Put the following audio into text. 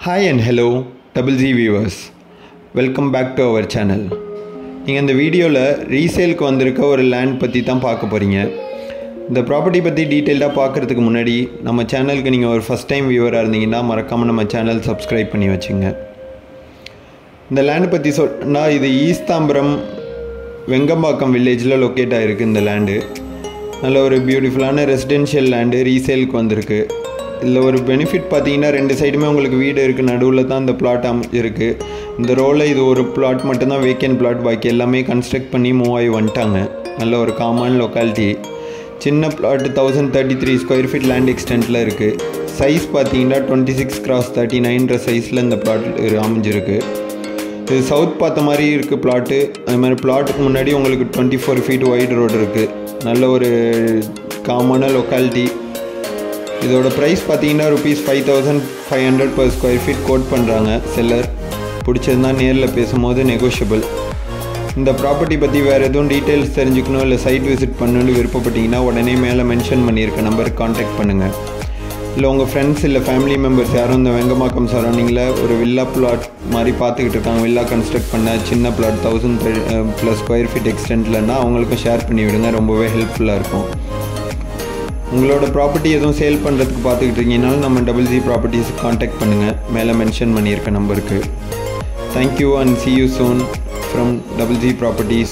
Hi and hello Double Z viewers, welcome back to our channel. நீங்கள் இந்த வீடியோவில் ரீசேலுக்கு வந்திருக்க ஒரு லேண்ட் பற்றி தான் பார்க்க போகிறீங்க. இந்த ப்ராப்பர்ட்டி பற்றி டீட்டெயில்டாக பார்க்குறதுக்கு முன்னாடி நம்ம சேனலுக்கு நீங்கள் ஒரு ஃபஸ்ட் டைம் வியூவராக இருந்தீங்கன்னா மறக்காமல் நம்ம சேனல் சப்ஸ்கிரைப் பண்ணி வச்சுங்க. இந்த லேண்ட் பற்றி சொன்னால் இது ஈஸ்தாம்பரம் வெங்கம்பாக்கம் வில்லேஜில் லொக்கேட் ஆகிருக்கு. இந்த லேண்டு நல்ல ஒரு பியூட்டிஃபுல்லான ரெசிடென்ஷியல் லேண்டு ரீசேலுக்கு வந்திருக்கு. இதில் ஒரு பெனிஃபிட் பார்த்தீங்கன்னா ரெண்டு சைடுமே உங்களுக்கு வீடு இருக்குது, நடுவில் தான் இந்த பிளாட் இருக்குது. இந்த ரோவில் இது ஒரு பிளாட் மட்டும்தான் வேக்கன்ட் பிளாட், பாக்கி எல்லாமே கன்ஸ்ட்ரக்ட் பண்ணி மூவ் ஆகி வந்துட்டாங்க. நல்ல ஒரு காமன் லொக்காலிட்டி. சின்ன பிளாட் 1033 ஸ்கொயர் ஃபீட் லேண்ட் எக்ஸ்டென்ட்டில் இருக்குது. சைஸ் பார்த்தீங்கன்னா 26x39 சைஸில் இந்த பிளாட் அமைஞ்சிருக்கு. இது சவுத் பார்த்த மாதிரி இருக்குது பிளாட்டு. அது மாதிரி பிளாட்டுக்கு முன்னாடி உங்களுக்கு 24 ஃபீட் ஒய்டு ரோடு இருக்குது. நல்ல ஒரு காமனான லொக்காலிட்டி. இதோட ப்ரைஸ் பார்த்தீங்கன்னா ₹5,500 per ஸ்கொயர் ஃபீட் கோட் பண்ணுறாங்க செல்லர். பிடிச்சிருந்தா நேரில் பேசும்போது நெகோஷியபிள். இந்த ப்ராப்பர்ட்டி பற்றி வேறு எதுவும் டீட்டெயில்ஸ் தெரிஞ்சுக்கணும் இல்லை சைட் விசிட் பண்ணணுன்னு விருப்பப்பட்டீங்கன்னா உடனே மேலே மென்ஷன் பண்ணியிருக்க நம்பருக்கு காண்டாக்ட் பண்ணுங்கள். இல்லை உங்கள் ஃப்ரெண்ட்ஸ் இல்லை ஃபேமிலி மெம்பர்ஸ் யாரும் இந்த வெங்கம்பாக்கம் சரௌண்டிங்கில் ஒரு வில்லா பிளாட் மாதிரி பார்த்துக்கிட்டு இருக்காங்க, வில்லா கன்ஸ்ட்ரக்ட் பண்ண சின்ன பிளாட் 1000+ ஸ்கொயர் ஃபீட் எக்ஸ்டென்ட்லன்னா அவங்களுக்கும் ஷேர் பண்ணி விடுங்க, ரொம்பவே ஹெல்ப்ஃபுல்லாக இருக்கும். உங்களோட ப்ராப்பர்ட்டி எதுவும் சேல் பண்ணுறதுக்கு பார்த்துக்கிட்டு இருக்கீங்கனாலும் நம்ம டபுள் ஜி ப்ராப்பர்ட்டிஸுக்கு காண்டாக்ட் பண்ணுங்கள், மேலே மென்ஷன் பண்ணியிருக்க நம்பருக்கு. Thank you and see you soon from Double Z Properties.